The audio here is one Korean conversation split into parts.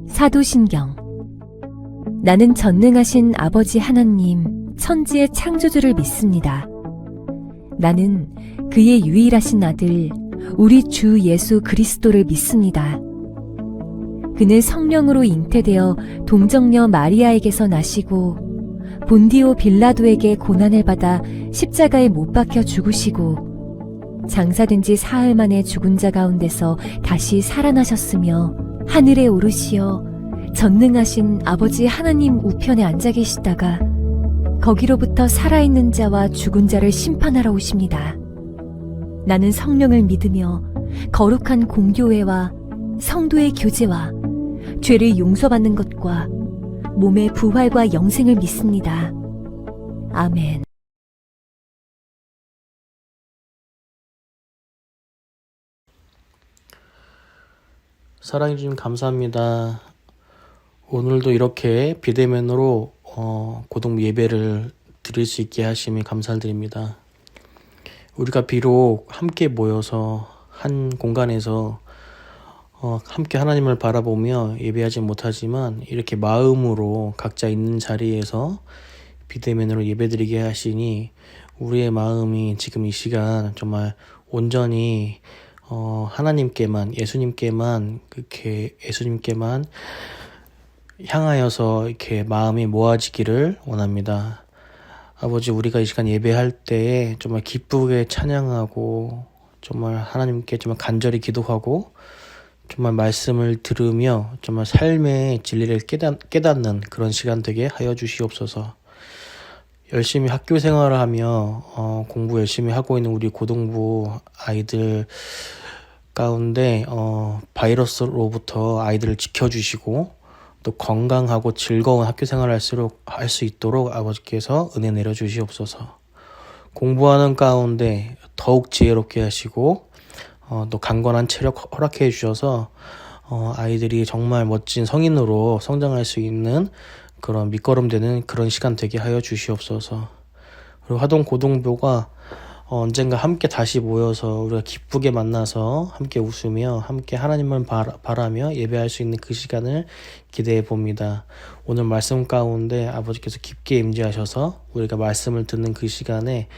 사도신경. 나는 전능하신 아버지 하나님, 천지의 창조주를 믿습니다. 나는 그의 유일하신 아들, 우리 주 예수 그리스도를 믿습니다. 그는 성령으로 잉태되어 동정녀 마리아에게서 나시고 본디오 빌라도에게 고난을 받아 십자가에 못 박혀 죽으시고 장사된 지 사흘 만에 죽은 자 가운데서 다시 살아나셨으며 하늘에 오르시어 전능하신 아버지 하나님 우편에 앉아 계시다가 거기로부터 살아있는 자와 죽은 자를 심판하러 오십니다. 나는 성령을 믿으며 거룩한 공교회와 성도의 교제와 죄를 용서받는 것과 몸의 부활과 영생을 믿습니다. 아멘. 사랑해 주님 감사합니다. 오늘도 이렇게 비대면으로 고등 예배를 드릴 수 있게 하심에 감사를 드립니다. 우리가 비록 함께 모여서 한 공간에서 함께 하나님을 바라보며 예배하지 못하지만 이렇게 마음으로 각자 있는 자리에서 비대면으로 예배드리게 하시니 우리의 마음이 지금 이 시간 정말 온전히 하나님께만, 예수님께만 향하여서 이렇게 마음이 모아지기를 원합니다. 아버지, 우리가 이 시간 예배할 때에 정말 기쁘게 찬양하고 정말 하나님께 정말 간절히 기도하고 정말 말씀을 들으며 정말 삶의 진리를 깨닫는 그런 시간 되게 하여 주시옵소서. 열심히 학교 생활을 하며 공부 열심히 하고 있는 우리 고등부 아이들 가운데 바이러스로부터 아이들을 지켜주시고 또 건강하고 즐거운 학교 생활을 할 수 있도록 아버지께서 은혜 내려주시옵소서. 공부하는 가운데 더욱 지혜롭게 하시고 또 강건한 체력 허락해 주셔서 아이들이 정말 멋진 성인으로 성장할 수 있는 그런 밑거름 되는 그런 시간 되게 하여 주시옵소서. 그리고 화동 고등부가 언젠가 함께 다시 모여서 우리가 기쁘게 만나서 함께 웃으며 함께 하나님을 바라며 예배할 수 있는 그 시간을 기대해 봅니다. 오늘 말씀 가운데 아버지께서 깊게 임재하셔서 우리가 말씀을 듣는 그 시간에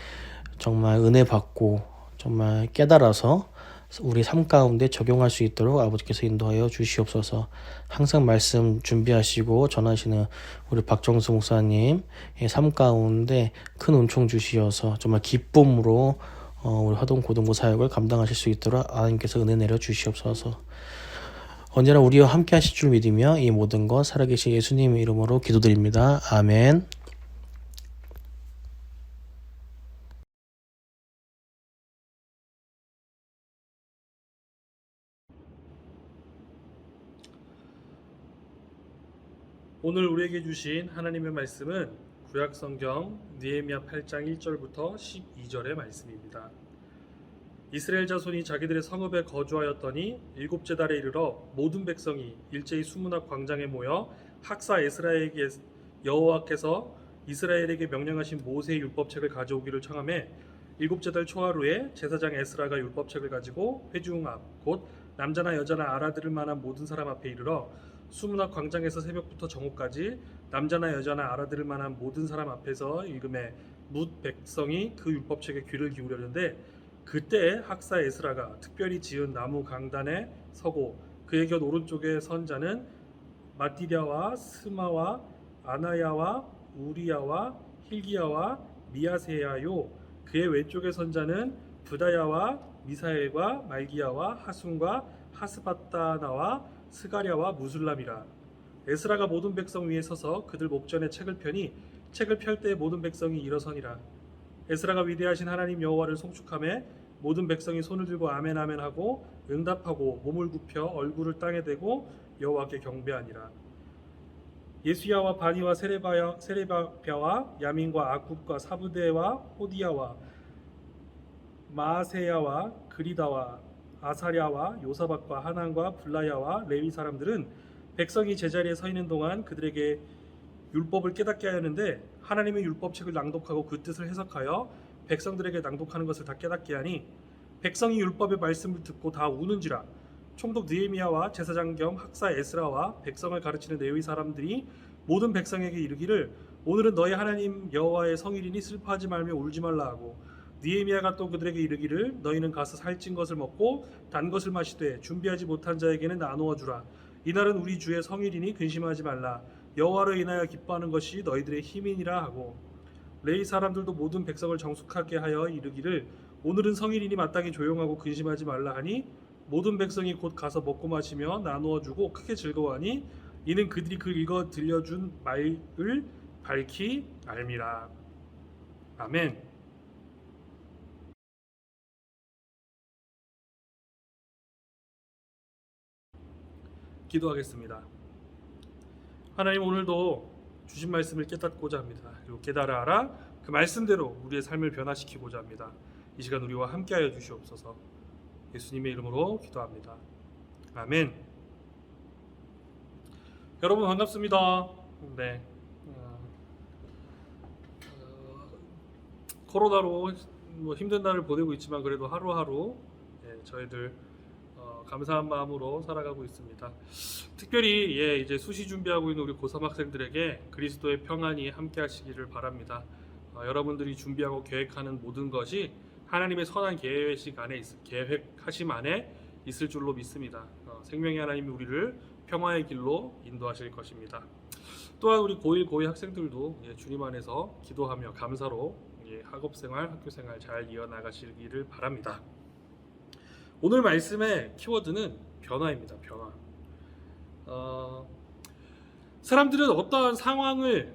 정말 은혜 받고 정말 깨달아서 우리 삶 가운데 적용할 수 있도록 아버지께서 인도하여 주시옵소서. 항상 말씀 준비하시고 전하시는 우리 박정수 목사님의 삶 가운데 큰 은총 주시어서 정말 기쁨으로 우리 화동고등부 사역을 감당하실 수 있도록 하나님께서 은혜 내려 주시옵소서. 언제나 우리와 함께 하실 줄 믿으며 이 모든 것 살아계신 예수님의 이름으로 기도드립니다. 아멘. 오늘 우리에게 주신 하나님의 말씀은 구약성경 느헤미야 8장 1절부터 12절의 말씀입니다. 이스라엘 자손이 자기들의 성읍에 거주하였더니 일곱째 달에 이르러 모든 백성이 일제히 수문학 광장에 모여 학사 에스라에게 여호와께서 이스라엘에게 명령하신 모세의 율법책을 가져오기를 청하매 일곱째 달 초하루에 제사장 에스라가 율법책을 가지고 회중 앞 곧 남자나 여자나 알아들을 만한 모든 사람 앞에 이르러 수문학 광장에서 새벽부터 정오까지 남자나 여자나 알아들을 만한 모든 사람 앞에서 읽음에 뭇 백성이 그 율법책에 귀를 기울였는데 그때 학사 에스라가 특별히 지은 나무 강단에 서고 그의 곁 오른쪽에 선 자는 마띠랴와 스마와 아나야와 우리야와 힐기야와 미야세야요 그의 왼쪽에 선 자는 부다야와 미사엘과 말기야와 하순과 하스바다나와 스가랴와 무술람이라. 에스라가 모든 백성 위에 서서 그들 목전에 책을 펴니 책을 펼 때 모든 백성이 일어서니라. 에스라가 위대하신 하나님 여호와를 송축하며 모든 백성이 손을 들고 아멘 아멘 하고 응답하고 몸을 굽혀 얼굴을 땅에 대고 여호와께 경배하니라. 예수야와 바니와 세레바랴와 야민과 아굽과 사부대와 호디야와 마아세야와 그리다와 아사랴와 요사박과 하난과 블라야와 레위 사람들은 백성이 제자리에 서 있는 동안 그들에게 율법을 깨닫게 하였는데 하나님의 율법책을 낭독하고 그 뜻을 해석하여 백성들에게 낭독하는 것을 다 깨닫게 하니 백성이 율법의 말씀을 듣고 다 우는지라. 총독 느헤미야와 제사장 겸 학사 에스라와 백성을 가르치는 레위 사람들이 모든 백성에게 이르기를 오늘은 너희 하나님 여호와의 성일이니 슬퍼하지 말며 울지 말라 하고 느헤미야가 또 그들에게 이르기를 너희는 가서 살찐 것을 먹고 단 것을 마시되 준비하지 못한 자에게는 나누어 주라. 이날은 우리 주의 성일이니 근심하지 말라. 여호와로 인하여 기뻐하는 것이 너희들의 힘이니라 하고 레위 사람들도 모든 백성을 정숙하게 하여 이르기를 오늘은 성일이니 마땅히 조용하고 근심하지 말라 하니 모든 백성이 곧 가서 먹고 마시며 나누어 주고 크게 즐거워하니 이는 그들이 그 읽어 들려준 말을 밝히 알미라. 아멘. 기도하겠습니다. 하나님, 오늘도 주신 말씀을 깨닫고자 합니다. 그리고 깨달아 알아 그 말씀대로 우리의 삶을 변화시키고자 합니다. 이 시간 우리와 함께하여 주시옵소서. 예수님의 이름으로 기도합니다. 아멘. 여러분 반갑습니다. 네, 코로나로 힘든 날을 보내고 있지만 그래도 하루하루 저희들 감사한 마음으로 살아가고 있습니다. 특별히 이제 수시 준비하고 있는 우리 고3 학생들에게 그리스도의 평안이 함께하시기를 바랍니다. 여러분들이 준비하고 계획하는 모든 것이 하나님의 선한 계획하심 안에 있을 줄로 믿습니다. 생명의 하나님이 우리를 평화의 길로 인도하실 것입니다. 또한 우리 고1, 고2 학생들도 주님 안에서 기도하며 감사로 학업생활, 학교생활 잘 이어나가시기를 바랍니다. 오늘 말씀의 키워드는 변화입니다. 변화. 사람들은 어떠한 상황을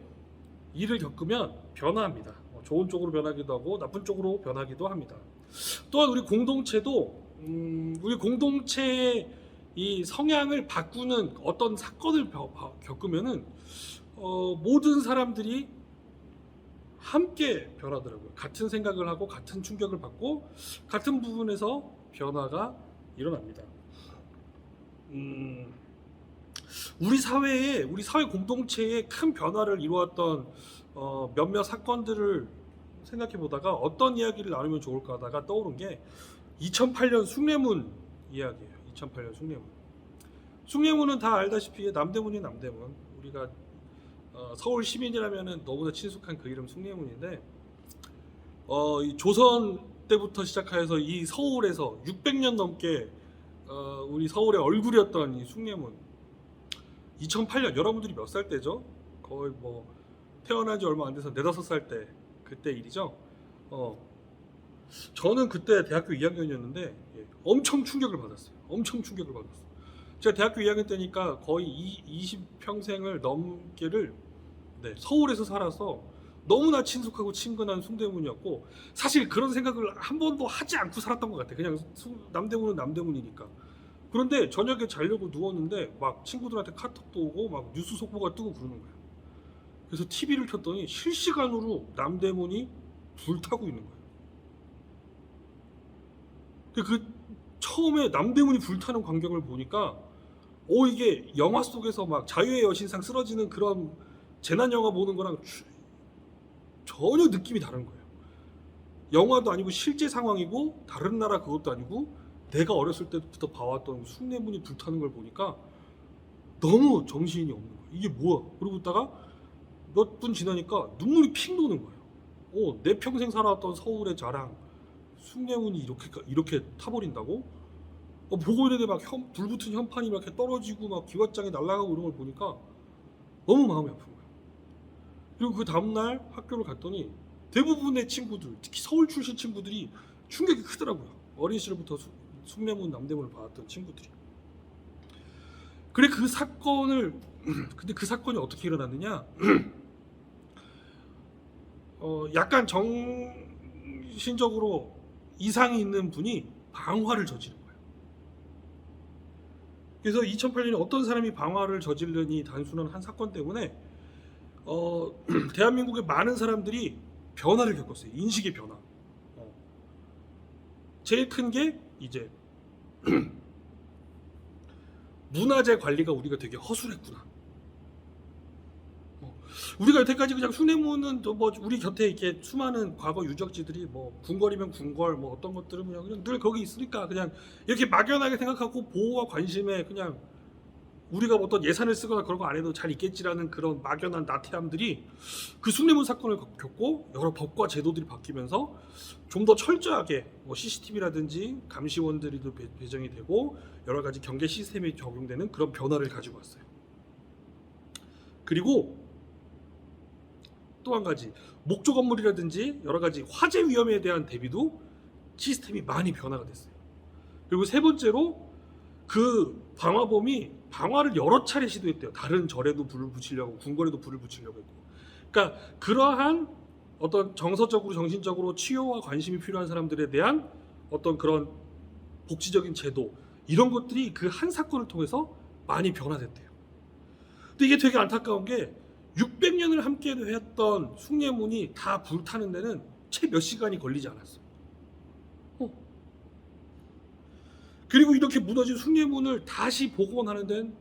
일을 겪으면 변화합니다. 좋은 쪽으로 변하기도 하고 나쁜 쪽으로 변하기도 합니다. 또한 우리 공동체도 우리 공동체의 이 성향을 바꾸는 어떤 사건을 겪으면은 모든 사람들이 함께 변하더라고요. 같은 생각을 하고 같은 충격을 받고 같은 부분에서 변화가 일어납니다. 우리 사회 공동체에 큰 변화를 이루었던 몇몇 사건들을 생각해 보다가 어떤 이야기를 나누면 좋을까 하다가 떠오른 게 2008년 숭례문 이야기예요. 2008년 숭례문. 숭례문은 다 알다시피 남대문이 남대문. 우리가 서울 시민이라면은 너무나 친숙한 그 이름 숭례문인데 이 조선 때부터 시작하여서 이 서울에서 600년 넘게 우리 서울의 얼굴이었던 이 숭례문. 2008년 여러분들이 몇 살 때죠? 거의 태어난 지 얼마 안 돼서 4-5살 때 그때 일이죠. 저는 그때 대학교 2학년이었는데 엄청 충격을 받았어요. 엄청 충격을 받았어요. 제가 대학교 2학년 때니까 거의 20평생을 넘게를 서울에서 살아서 너무나 친숙하고 친근한 숭례문이었고 사실 그런 생각을 한 번도 하지 않고 살았던 것 같아요. 그냥 남대문은 남대문이니까. 그런데 저녁에 자려고 누웠는데 막 친구들한테 카톡도 오고 막 뉴스 속보가 뜨고 그러는 거예요. 그래서 TV를 켰더니 실시간으로 남대문이 불타고 있는 거예요. 그 처음에 남대문이 불타는 광경을 보니까 이게 영화 속에서 막 자유의 여신상 쓰러지는 그런 재난 영화 보는 거랑 전혀 느낌이 다른 거예요. 영화도 아니고 실제 상황이고 다른 나라 그것도 아니고 내가 어렸을 때부터 봐왔던 숭례문이 불타는 걸 보니까 너무 정신이 없는 거예요. 이게 뭐야? 그러고 있다가 몇 분 지나니까 눈물이 픽 도는 거예요. 내 평생 살아왔던 서울의 자랑 숭례문이 이렇게 타버린다고? 보고 있는데 막 불붙은 현판이 막 이렇게 떨어지고 막 기왓장이 날아가고 이런 걸 보니까 너무 마음이 아픈 거예요. 그리고 그 다음날 학교를 갔더니 대부분의 친구들, 특히 서울 출신 친구들이 충격이 크더라고요. 어린 시절부터 숭례문, 남대문을 봐왔던 친구들이. 근데 그 사건이 어떻게 일어났느냐? 약간 정신적으로 이상이 있는 분이 방화를 저지른 거예요. 그래서 2008년에 어떤 사람이 방화를 저지르니 단순한 한 사건 때문에 대한민국의 많은 사람들이 변화를 겪었어요. 인식의 변화. 제일 큰 게 이제 문화재 관리가 우리가 되게 허술했구나. 우리가 여태까지 그냥 숭례문은 또 뭐 우리 곁에 이렇게 수많은 과거 유적지들이 뭐 궁궐이면 궁궐 뭐 어떤 것들은 그냥 늘 거기 있으니까 그냥 이렇게 막연하게 생각하고 보호와 관심에 그냥 우리가 뭐 어떤 예산을 쓰거나 그런 거 안 해도 잘 있겠지라는 그런 막연한 나태함들이 그 숭례문 사건을 겪고 여러 법과 제도들이 바뀌면서 좀 더 철저하게 뭐 CCTV라든지 감시원들이 배정이 되고 여러 가지 경계 시스템이 적용되는 그런 변화를 가지고 왔어요. 그리고 또 한 가지 목조 건물이라든지 여러 가지 화재 위험에 대한 대비도 시스템이 많이 변화가 됐어요. 그리고 세 번째로 그 방화범이 방화를 여러 차례 시도했대요. 다른 절에도 불을 붙이려고, 궁궐에도 불을 붙이려고 했고. 그러니까 그러한 어떤 정서적으로 정신적으로 치유와 관심이 필요한 사람들에 대한 어떤 그런 복지적인 제도 이런 것들이 그 한 사건을 통해서 많이 변화됐대요. 근데 이게 되게 안타까운 게 600년을 함께 했던 숭례문이 다 불타는 데는 채 몇 시간이 걸리지 않았어. 그리고 이렇게 무너진 숭례문을 다시 복원하는 데는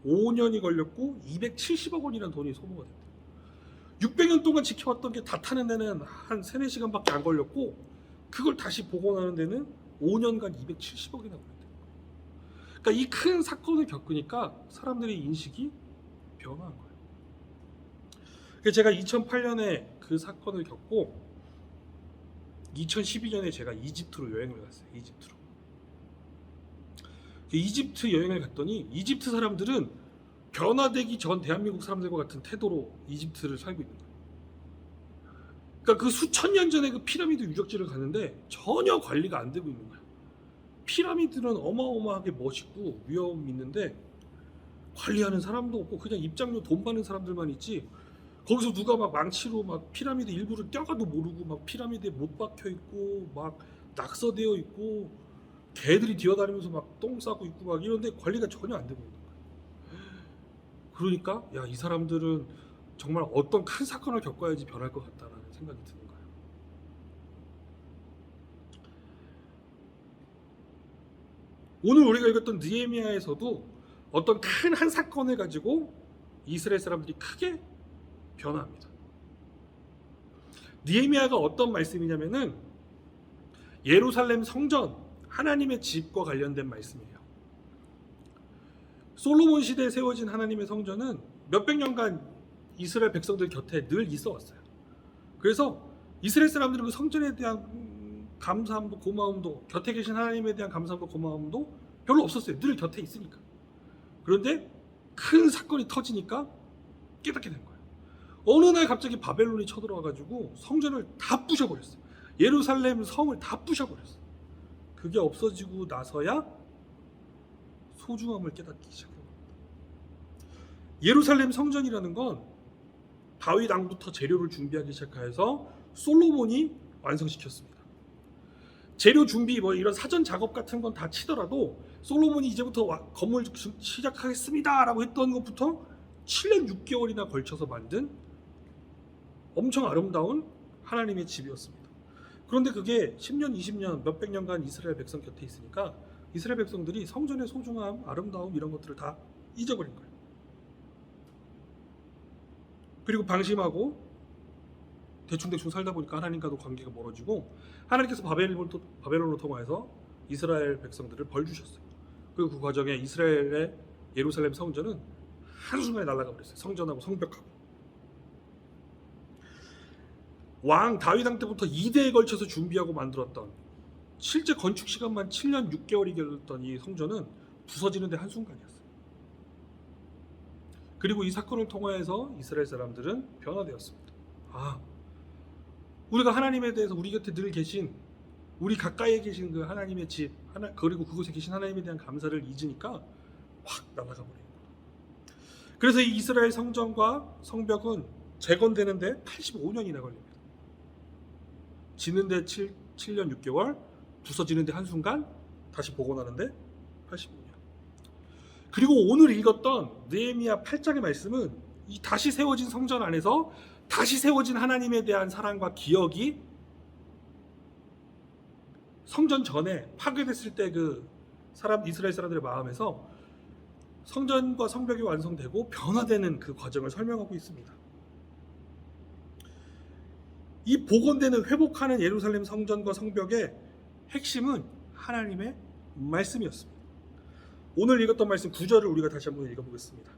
5년이 걸렸고 270억 원이라는 돈이 소모가 됐대요. 600년 동안 지켜왔던 게 다 타는 데는 한 3, 4시간밖에 안 걸렸고 그걸 다시 복원하는 데는 5년간 270억이나 걸렸대요. 그러니까 이 큰 사건을 겪으니까 사람들의 인식이 변화한 거예요. 그래서 제가 2008년에 그 사건을 겪고 2012년에 제가 이집트로 여행을 갔어요. 이집트 여행을 갔더니 이집트 사람들은 변화되기 전 대한민국 사람들과 같은 태도로 이집트를 살고 있는 거예요. 그러니까 그 수천 년 전에 그 피라미드 유적지를 갔는데 전혀 관리가 안 되고 있는 거예요. 피라미드는 어마어마하게 멋있고 위험 있는데 관리하는 사람도 없고 그냥 입장료 돈 받는 사람들만 있지. 거기서 누가 막 망치로 막 피라미드 일부를 떼어가도 모르고 막 피라미드에 못 박혀 있고 막 낙서되어 있고 개들이 뛰어다니면서 막 똥 싸고 있고 막 이런데 관리가 전혀 안 되고 있는 거예요. 그러니까 야, 이 사람들은 정말 어떤 큰 사건을 겪어야지 변할 것 같다라는 생각이 드는 거예요. 오늘 우리가 읽었던 느헤미야에서도 어떤 큰 한 사건을 가지고 이스라엘 사람들이 크게 변화합니다. 느헤미야가 어떤 말씀이냐면은 예루살렘 성전 하나님의 집과 관련된 말씀이에요. 솔로몬 시대에 세워진 하나님의 성전은 몇백 년간 이스라엘 백성들 곁에 늘 있어 왔어요. 그래서 이스라엘 사람들은 그 성전에 대한 감사함도 고마움도 곁에 계신 하나님에 대한 감사함도 고마움도 별로 없었어요. 늘 곁에 있으니까. 그런데 큰 사건이 터지니까 깨닫게 된 거예요. 어느 날 갑자기 바벨론이 쳐들어와가지고 성전을 다 부셔버렸어요. 예루살렘 성을 다 부셔버렸어요. 그게 없어지고 나서야 소중함을 깨닫기 시작한 겁니다. 예루살렘 성전이라는 건 다윗 왕부터 재료를 준비하기 시작해서 솔로몬이 완성시켰습니다. 재료 준비 뭐 이런 사전 작업 같은 건 다 치더라도 솔로몬이 이제부터 건물 시작하겠습니다라고 했던 것부터 7년 6개월이나 걸쳐서 만든 엄청 아름다운 하나님의 집이었습니다. 그런데 그게 10년, 20년, 몇백 년간 이스라엘 백성 곁에 있으니까 이스라엘 백성들이 성전의 소중함, 아름다움 이런 것들을 다 잊어버린 거예요. 그리고 방심하고 대충대충 살다 보니까 하나님과도 관계가 멀어지고 하나님께서 바벨론으로 통하여서 이스라엘 백성들을 벌 주셨어요. 그리고 그 과정에 이스라엘의 예루살렘 성전은 한순간에 날아가 버렸어요. 성전하고 성벽하고. 왕 다윗 왕 때부터 2대에 걸쳐서 준비하고 만들었던 실제 건축 시간만 7년 6개월이 걸렸던 이 성전은 부서지는 데 한순간이었어요. 그리고 이 사건을 통하여서 이스라엘 사람들은 변화되었습니다. 아, 우리가 하나님에 대해서 우리 곁에 늘 계신 우리 가까이에 계신 그 하나님의 집 그리고 그곳에 계신 하나님에 대한 감사를 잊으니까 확 날아가 버리는 거예요. 그래서 이 이스라엘 성전과 성벽은 재건되는데 85년이나 걸립니다. 짓는데 7년 6개월, 부서지는데 한순간, 다시 복원하는데 85년. 그리고 오늘 읽었던 느헤미야 8장의 말씀은 이 다시 세워진 성전 안에서 다시 세워진 하나님에 대한 사랑과 기억이 성전 전에 파괴됐을 때 그 이스라엘 사람들의 마음에서 성전과 성벽이 완성되고 변화되는 그 과정을 설명하고 있습니다. 이 복원되는 회복하는 예루살렘 성전과 성벽의 핵심은 하나님의 말씀이었습니다. 오늘 읽었던 말씀 9절을 우리가 다시 한번 읽어보겠습니다.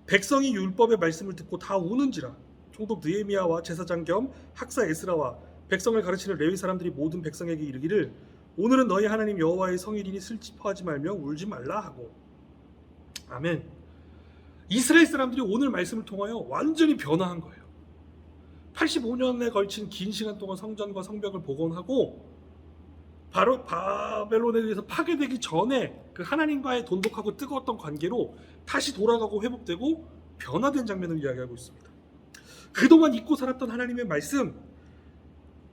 백성이 율법의 말씀을 듣고 다 우는지라. 총독 느헤미야와 제사장 겸 학사 에스라와 백성을 가르치는 레위 사람들이 모든 백성에게 이르기를 오늘은 너희 하나님 여호와의 성일이니 슬퍼하지 말며 울지 말라 하고. 아멘. 이스라엘 사람들이 오늘 말씀을 통하여 완전히 변화한 거예요. 85년에 걸친 긴 시간 동안 성전과 성벽을 복원하고 바로 바벨론에 의해서 파괴되기 전에 그 하나님과의 돈독하고 뜨거웠던 관계로 다시 돌아가고 회복되고 변화된 장면을 이야기하고 있습니다. 그동안 잊고 살았던 하나님의 말씀,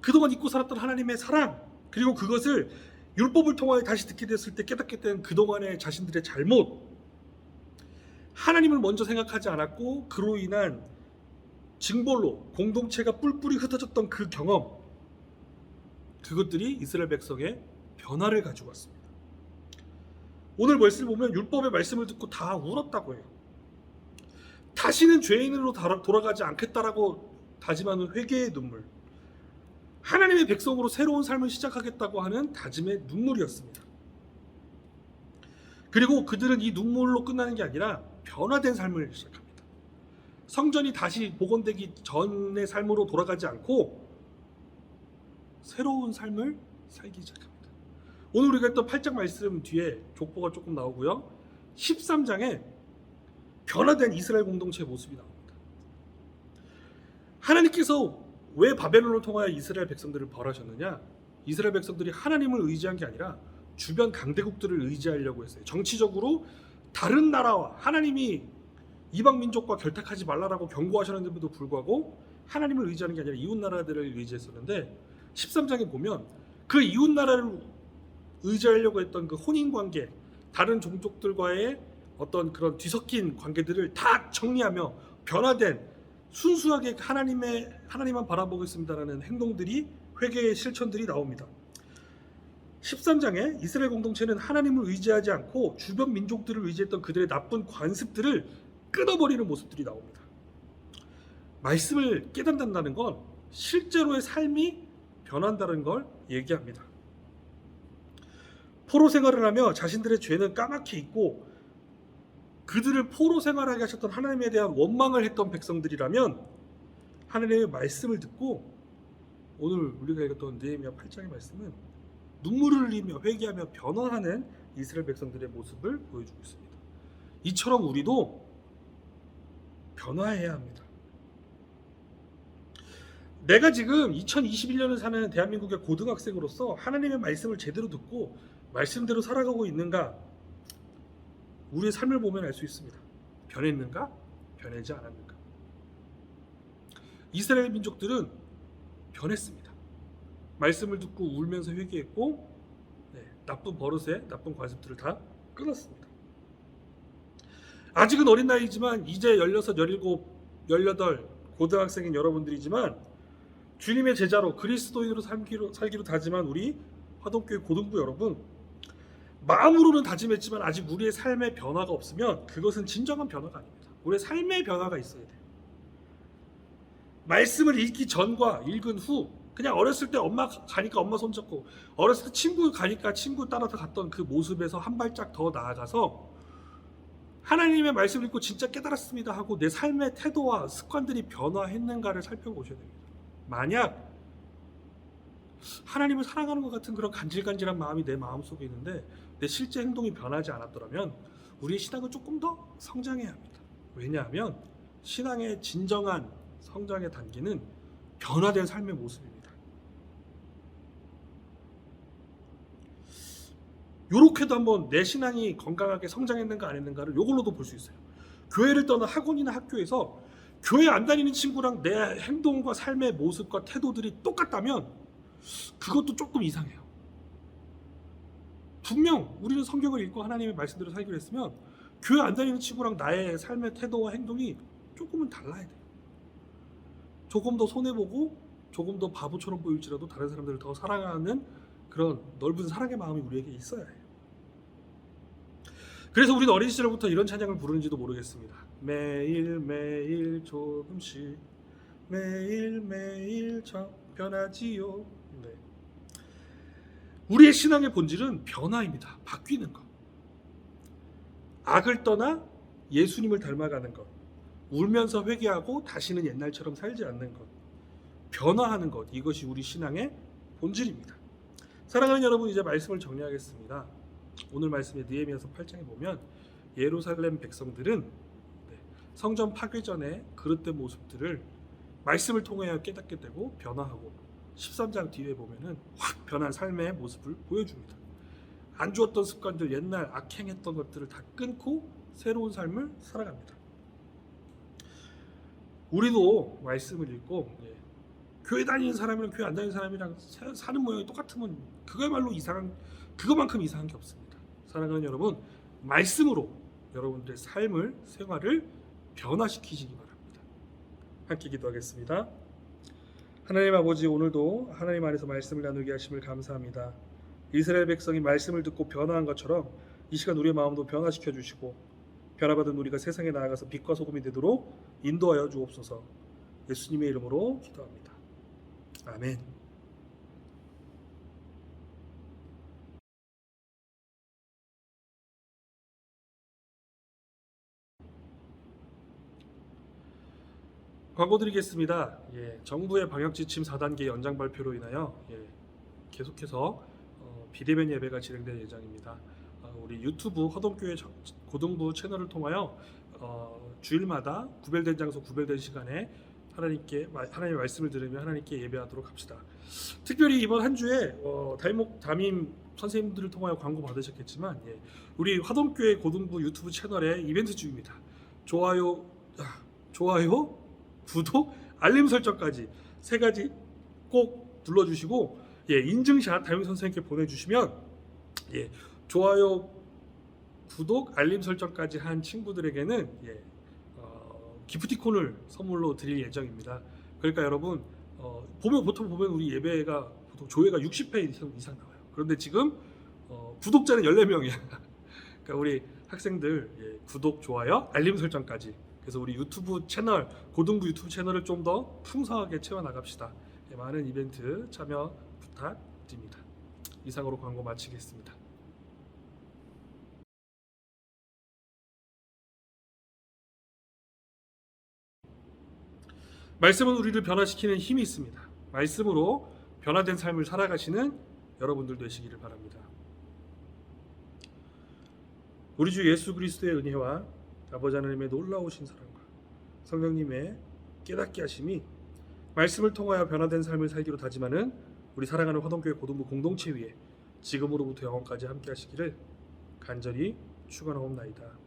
그동안 잊고 살았던 하나님의 사랑, 그리고 그것을 율법을 통하여 다시 듣게 됐을 때 깨닫게 된 그동안의 자신들의 잘못, 하나님을 먼저 생각하지 않았고 그로 인한 징벌로 공동체가 뿔뿔이 흩어졌던 그 경험, 그것들이 이스라엘 백성의 변화를 가지고 왔습니다. 오늘 말씀을 보면 율법의 말씀을 듣고 다 울었다고 해요. 다시는 죄인으로 돌아가지 않겠다라고 다짐하는 회개의 눈물, 하나님의 백성으로 새로운 삶을 시작하겠다고 하는 다짐의 눈물이었습니다. 그리고 그들은 이 눈물로 끝나는 게 아니라 변화된 삶을 시작합니다. 성전이 다시 복원되기 전의 삶으로 돌아가지 않고 새로운 삶을 살기 시작합니다. 오늘 우리가 했던 8장 말씀 뒤에 족보가 조금 나오고요. 13장에 변화된 이스라엘 공동체의 모습이 나옵니다. 하나님께서 왜 바벨론을 통하여 이스라엘 백성들을 벌하셨느냐? 이스라엘 백성들이 하나님을 의지한 게 아니라 주변 강대국들을 의지하려고 했어요. 정치적으로 다른 나라와 하나님이 이방 민족과 결탁하지 말라라고 경고하셨는데도 불구하고 하나님을 의지하는 게 아니라 이웃 나라들을 의지했었는데 13장에 보면 그 이웃 나라를 의지하려고 했던 그 혼인 관계, 다른 종족들과의 어떤 그런 뒤섞인 관계들을 다 정리하며 변화된 순수하게 하나님만 바라보겠습니다라는 행동들이, 회개의 실천들이 나옵니다. 13장에 이스라엘 공동체는 하나님을 의지하지 않고 주변 민족들을 의지했던 그들의 나쁜 관습들을 끊어버리는 모습들이 나옵니다. 말씀을 깨닫는다는 건 실제로의 삶이 변한다는 걸 얘기합니다. 포로 생활을 하며 자신들의 죄는 까맣게 잊고 그들을 포로 생활하게 하셨던 하나님에 대한 원망을 했던 백성들이라면 하나님의 말씀을 듣고 오늘 우리가 읽었던 느헤미야 8장의 말씀은 눈물을 흘리며 회개하며 변화하는 이스라엘 백성들의 모습을 보여주고 있습니다. 이처럼 우리도 변화해야 합니다. 내가 지금 2021년을 사는 대한민국의 고등학생으로서 하나님의 말씀을 제대로 듣고 말씀대로 살아가고 있는가? 우리의 삶을 보면 알 수 있습니다. 변했는가? 변하지 않았는가? 이스라엘 민족들은 변했습니다. 말씀을 듣고 울면서 회개했고 나쁜 버릇에 나쁜 관습들을 다 끊었습니다. 아직은 어린 나이지만 이제 16, 17, 18 고등학생인 여러분들이지만 주님의 제자로 그리스도인으로 살기로 다짐한 우리 화동교회 고등부 여러분, 마음으로는 다짐했지만 아직 우리의 삶의 변화가 없으면 그것은 진정한 변화가 아닙니다. 우리의 삶의 변화가 있어야 돼요. 말씀을 읽기 전과 읽은 후, 그냥 어렸을 때 엄마 가니까 엄마 손잡고, 어렸을 때 친구 가니까 친구 따라서 갔던 그 모습에서 한 발짝 더 나아가서 하나님의 말씀을 읽고 진짜 깨달았습니다 하고 내 삶의 태도와 습관들이 변화했는가를 살펴보셔야 됩니다. 만약 하나님을 사랑하는 것 같은 그런 간질간질한 마음이 내 마음속에 있는데 내 실제 행동이 변하지 않았더라면 우리의 신앙은 조금 더 성장해야 합니다. 왜냐하면 신앙의 진정한 성장의 단계는 변화된 삶의 모습입니다. 요렇게도 한번 내 신앙이 건강하게 성장했는가 안 했는가를 요걸로도 볼 수 있어요. 교회를 떠나 학원이나 학교에서 교회 안 다니는 친구랑 내 행동과 삶의 모습과 태도들이 똑같다면 그것도 조금 이상해요. 분명 우리는 성경을 읽고 하나님의 말씀대로 살기로 했으면 교회 안 다니는 친구랑 나의 삶의 태도와 행동이 조금은 달라야 돼요. 조금 더 손해보고 조금 더 바보처럼 보일지라도 다른 사람들을 더 사랑하는 그런 넓은 사랑의 마음이 우리에게 있어야 해요. 그래서 우리는 어린 시절부터 이런 찬양을 부르는지도 모르겠습니다. 매일매일 조금씩 매일매일 변하지요. 네. 우리의 신앙의 본질은 변화입니다. 바뀌는 것. 악을 떠나 예수님을 닮아가는 것. 울면서 회개하고 다시는 옛날처럼 살지 않는 것. 변화하는 것. 이것이 우리 신앙의 본질입니다. 사랑하는 여러분, 이제 말씀을 정리하겠습니다. 오늘 말씀의 느헤미야서 8장에 보면 예루살렘 백성들은 성전 파괴 전에 그릇된 모습들을 말씀을 통하여 깨닫게 되고 변화하고 13장 뒤에 보면은 확 변한 삶의 모습을 보여줍니다. 안 좋았던 습관들, 옛날 악행했던 것들을 다 끊고 새로운 삶을 살아갑니다. 우리도 말씀을 읽고 교회 다니는 사람이랑 교회 안 다니는 사람이랑 사는 모양이 똑같으면 그거야말로 그거만큼 이상한 게 없습니다. 사랑하는 여러분, 말씀으로 여러분들의 삶을, 생활을 변화시키시기 바랍니다. 함께 기도하겠습니다. 하나님 아버지, 오늘도 하나님 안에서 말씀을 나누게 하심을 감사합니다. 이스라엘 백성이 말씀을 듣고 변화한 것처럼 이 시간 우리의 마음도 변화시켜 주시고 변화받은 우리가 세상에 나아가서 빛과 소금이 되도록 인도하여 주옵소서. 예수님의 이름으로 기도합니다. 아멘. 광고 드리겠습니다. 정부의 방역지침 4단계 연장 발표로 인하여 계속해서 비대면 예배가 진행될 예정입니다. 우리 유튜브 허동교회 고등부 채널을 통하여 주일마다 구별된 장소, 구별된 시간에 하나님의 말씀을 들으며 하나님께 예배하도록 합시다. 특별히 이번 한 주에 담임 선생님들을 통하여 광고 받으셨겠지만 우리 화동교회 고등부 유튜브 채널의 이벤트 중입니다. 좋아요, 구독, 알림 설정까지 세 가지 꼭 눌러주시고 인증샷 담임 선생님께 보내주시면 좋아요, 구독, 알림 설정까지 한 친구들에게는 기프티콘을 선물로 드릴 예정입니다. 그러니까 여러분 보통 보면 우리 예배가 보통 조회가 60회 이상 나와요. 그런데 지금 구독자는 14명이야. 그러니까 우리 학생들 구독, 좋아요, 알림 설정까지. 그래서 우리 유튜브 채널, 고등부 유튜브 채널을 좀 더 풍성하게 채워나갑시다. 많은 이벤트 참여 부탁드립니다. 이상으로 광고 마치겠습니다. 말씀은 우리를 변화시키는 힘이 있습니다. 말씀으로 변화된 삶을 살아가시는 여러분들 되시기를 바랍니다. 우리 주 예수 그리스도의 은혜와 아버지 하나님의 놀라우신 사랑과 성령님의 깨닫게 하심이 말씀을 통하여 변화된 삶을 살기로 다짐하는 우리 사랑하는 화동교회 고등부 공동체 위에 지금으로부터 영원까지 함께 하시기를 간절히 축원하옵나이다.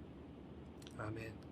아멘.